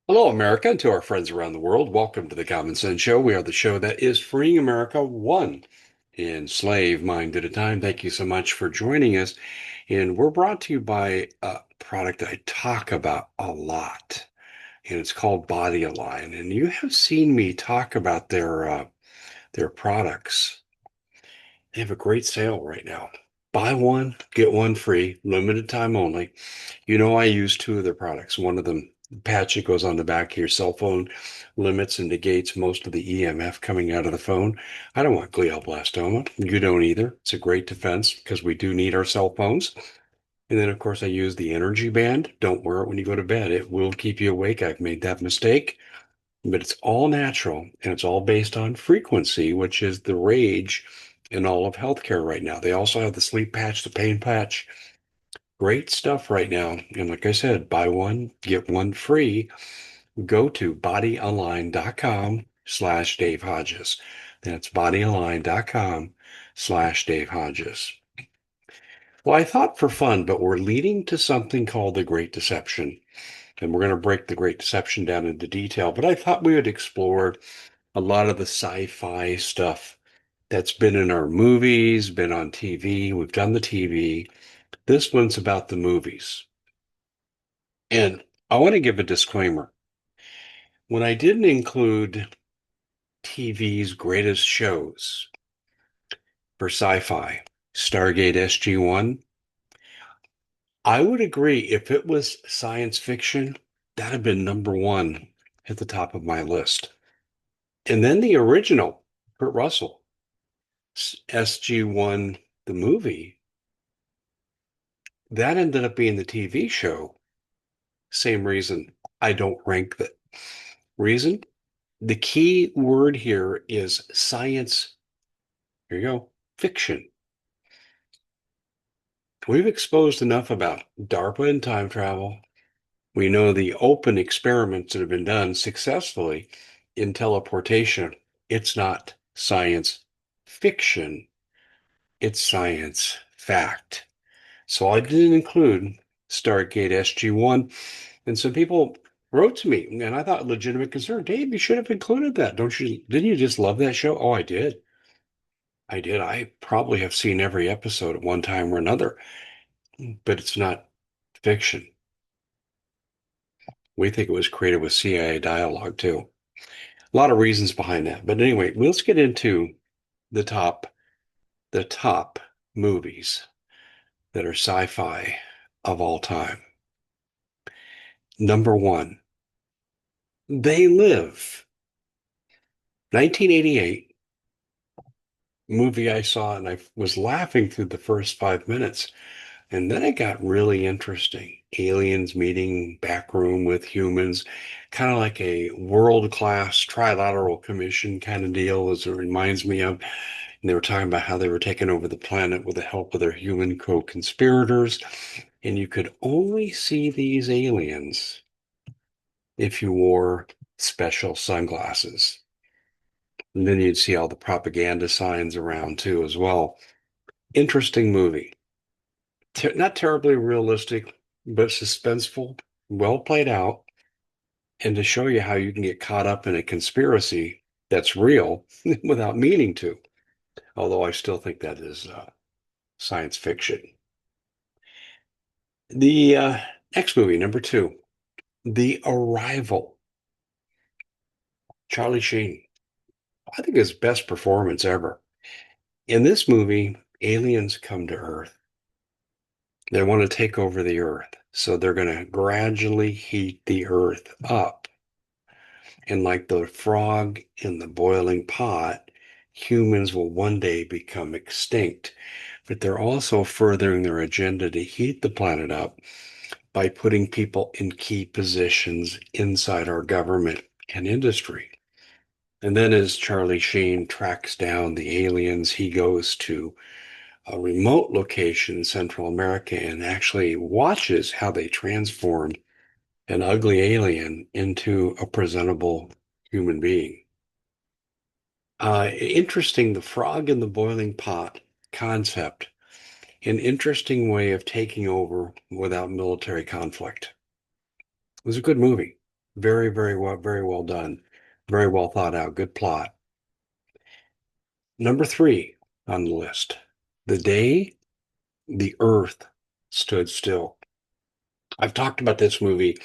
Hello, America, and to our friends around the world. Welcome to the Common Sense Show. We are the show that is freeing America one enslaved mind at a time. Thank you so much for joining us. And we're brought to you by a product I talk about a lot, and it's called Body Align. And you have seen me talk about their products. They have a great sale right now. Buy one, get one free, limited time only. I use two of their products. One of them, the patch that goes on the back of your cell phone, limits and negates most of the EMF coming out of the phone. I don't want glioblastoma. You don't either. It's a great defense because we do need our cell phones. And then, of course, I use the energy band. Don't wear it when you go to bed. It will keep you awake. I've made that mistake, but it's all natural and it's all based on frequency, which is the rage in all of healthcare right now. They also have the sleep patch, the pain patch. Great stuff right now. And like I said, buy one, get one free. Go to bodyalign.com/Dave Hodges. That's bodyalign.com/Dave Hodges. Well, I thought for fun, but we're leading to something called the Great Deception. And we're going to break the Great Deception down into detail. But I thought we would explore a lot of the sci-fi stuff that's been in our movies, been on TV. We've done the TV. This one's about the movies. And I want to give a disclaimer. When I didn't include TV's greatest shows for sci-fi, Stargate SG-1, I would agree if it was science fiction, that'd have been number one at the top of my list. And then the original, Kurt Russell, SG-1, the movie, that ended up being the TV show. Same reason I don't rank that. Reason? The key word here is science. Here you go. Fiction. We've exposed enough about DARPA and time travel. We know the open experiments that have been done successfully in teleportation. It's not science fiction, it's science fact. So I didn't include Stargate SG-1. And some people wrote to me, and I thought legitimate concern. Dave, you should have included that. Didn't you just love that show? Oh, I did. I did. I probably have seen every episode at one time or another, but it's not fiction. We think it was created with CIA dialogue too. A lot of reasons behind that. But anyway, let's get into the top the top movies that are sci-fi of all time. Number one, They Live. 1988 movie I saw, and I was laughing through the first 5 minutes. And then it got really interesting. Aliens meeting back room with humans, kind of like a world-class trilateral commission kind of deal, as it reminds me of. And they were talking about how they were taking over the planet with the help of their human co-conspirators. And you could only see these aliens if you wore special sunglasses. And then you'd see all the propaganda signs around too, as well. Interesting movie. Not terribly realistic, but suspenseful, well played out, and to show you how you can get caught up in a conspiracy that's real without meaning to. Although I still think that is science fiction. The next movie, number two, The Arrival. Charlie Sheen. I think his best performance ever. In this movie, aliens come to Earth. They want to take over the Earth. So they're going to gradually heat the Earth up. And like the frog in the boiling pot, humans will one day become extinct. But they're also furthering their agenda to heat the planet up by putting people in key positions inside our government and industry. And then as Charlie Sheen tracks down the aliens, he goes to a remote location in Central America and actually watches how they transform an ugly alien into a presentable human being. Interesting, the frog in the boiling pot concept, an interesting way of taking over without military conflict. It was a good movie, very well done. Very well thought out. Good plot. Number three on the list, The Day the Earth Stood Still. I've talked about this movie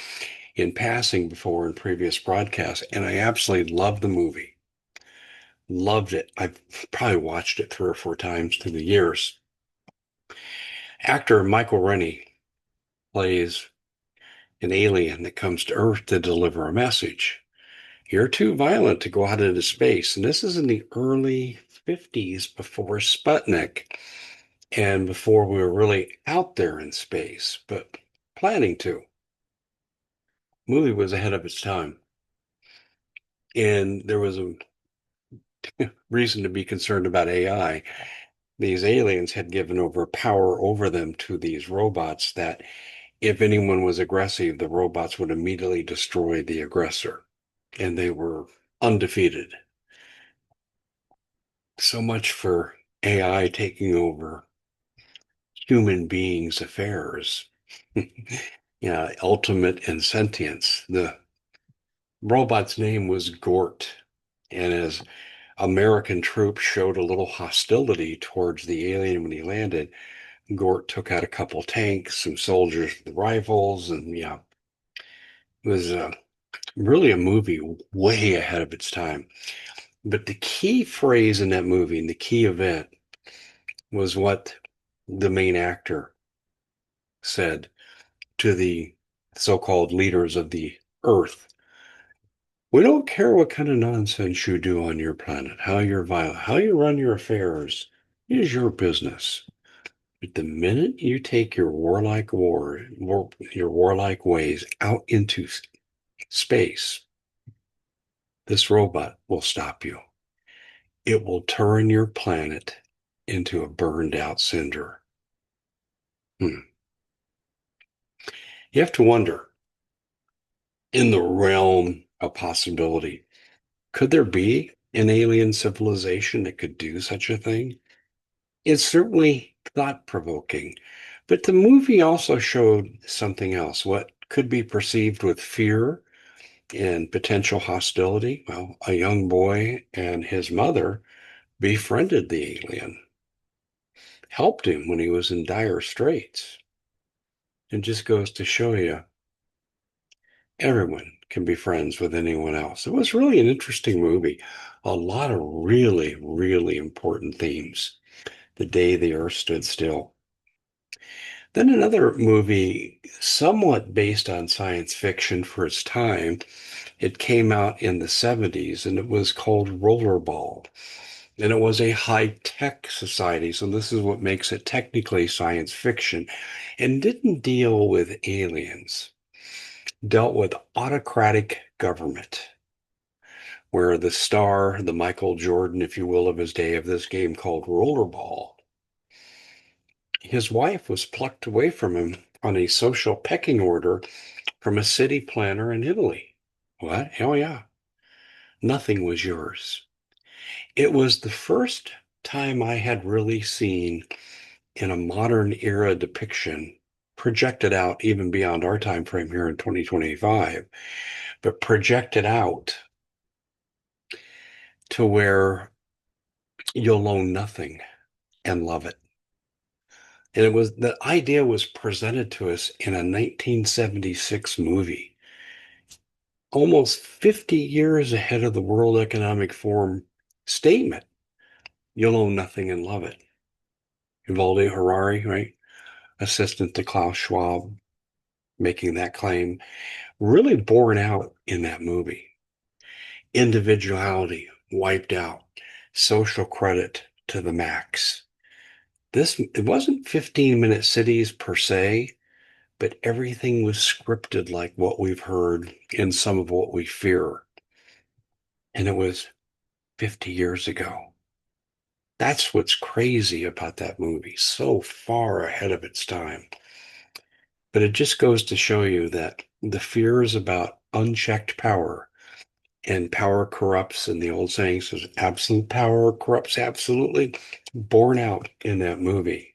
in passing before in previous broadcasts, and I absolutely love the movie. Loved it. I've probably watched it 3 or 4 times through the years. Actor Michael Rennie plays an alien that comes to Earth to deliver a message. You're too violent to go out into space. And this is in the early 50s before Sputnik and before we were really out there in space, but planning to. Movie was ahead of its time. And there was a reason to be concerned about AI. These aliens had given over power over them to these robots that if anyone was aggressive, the robots would immediately destroy the aggressor. And they were undefeated. So much for AI taking over human beings' affairs. Yeah, ultimate and sentience. The robot's name was Gort. And as American troops showed a little hostility towards the alien when he landed, Gort took out a couple tanks, some soldiers with rifles, and yeah, it was really a movie way ahead of its time. But the key phrase in that movie and the key event was what the main actor said to the so-called leaders of the earth. We don't care what kind of nonsense you do on your planet, how you're violent, how you run your affairs is your business. But the minute you take your your warlike ways out into space, this robot will stop you. It will turn your planet into a burned out cinder. Hmm. You have to wonder, in the realm of possibility, could there be an alien civilization that could do such a thing? It's certainly thought provoking, but the movie also showed something else, what could be perceived with fear and potential hostility. Well, a young boy and his mother befriended the alien, helped him when he was in dire straits. It just goes to show you everyone can be friends with anyone else. It was really an interesting movie. A lot of really important themes. The Day the Earth Stood Still. Then another movie, somewhat based on science fiction for its time, it came out in the 70s and it was called Rollerball. And it was a high-tech society, so this is what makes it technically science fiction, and didn't deal with aliens, dealt with autocratic government, where the star, the Michael Jordan, if you will, of his day of this game called Rollerball, his wife was plucked away from him on a social pecking order from a city planner in Italy. What? Hell yeah. Nothing was yours. It was the first time I had really seen in a modern era depiction projected out even beyond our time frame here in 2025, but projected out to where you'll own nothing and love it. And it was the idea was presented to us in a 1976 movie, almost 50 years ahead of the World Economic Forum statement. You'll own nothing and love it. Yuval Harari, right? Assistant to Klaus Schwab, making that claim, really borne out in that movie. Individuality wiped out, social credit to the max. It wasn't 15-minute cities per se, but everything was scripted like what we've heard in some of what we fear. And it was 50 years ago. That's what's crazy about that movie. So far ahead of its time. But it just goes to show you that the fears about unchecked power and power corrupts, and the old saying says absolute power corrupts absolutely, borne out in that movie.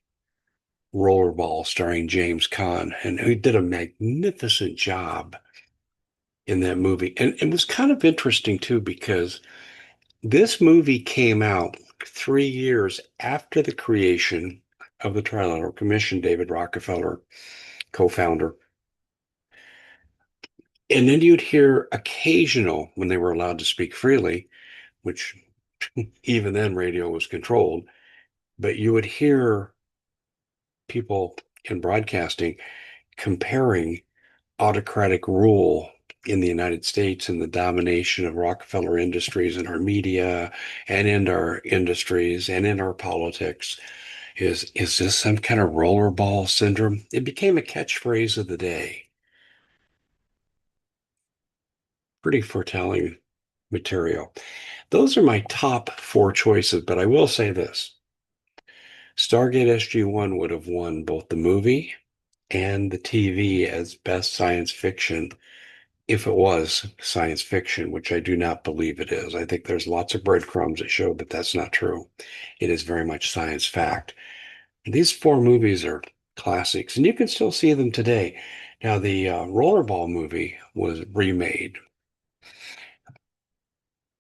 Rollerball, starring James Caan, and who did a magnificent job in that movie. And it was kind of interesting too, because this movie came out 3 years after the creation of the Trilateral Commission, David Rockefeller, co-founder. And then you'd hear occasional, when they were allowed to speak freely, which even then radio was controlled, but you would hear people in broadcasting comparing autocratic rule in the United States and the domination of Rockefeller Industries in our media and in our industries and in our politics. Is this some kind of rollerball syndrome? It became a catchphrase of the day. Pretty foretelling material. Those are my top four choices, but I will say this. Stargate SG-1 would have won both the movie and the TV as best science fiction if it was science fiction, which I do not believe it is. I think there's lots of breadcrumbs that show that that's not true. It is very much science fact. These four movies are classics, and you can still see them today. Now, the Rollerball movie was remade.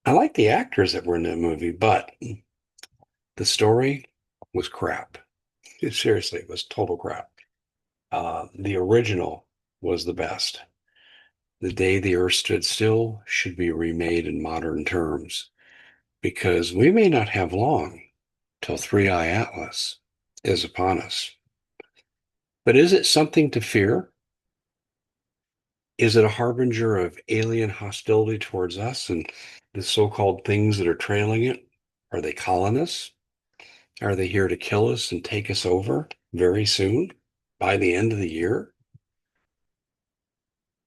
I like the actors that were in that movie, but the story was crap. Seriously, it was total crap. The original was the best. The Day the Earth Stood Still should be remade in modern terms because we may not have long till Three Eye Atlas is upon us. But is it something to fear? Is it a harbinger of alien hostility towards us and the so-called things that are trailing it? Are they colonists? Are they here to kill us and take us over very soon by the end of the year?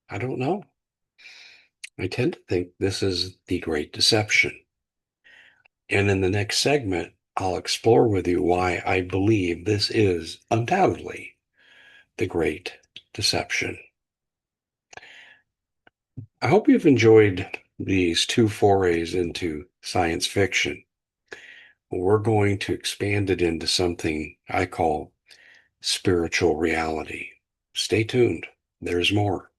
I don't know. I tend to think this is the Great Deception. And in the next segment, I'll explore with you why I believe this is undoubtedly the Great Deception. I hope you've enjoyed these two forays into science fiction. We're going to expand it into something I call spiritual reality. Stay tuned. There's more.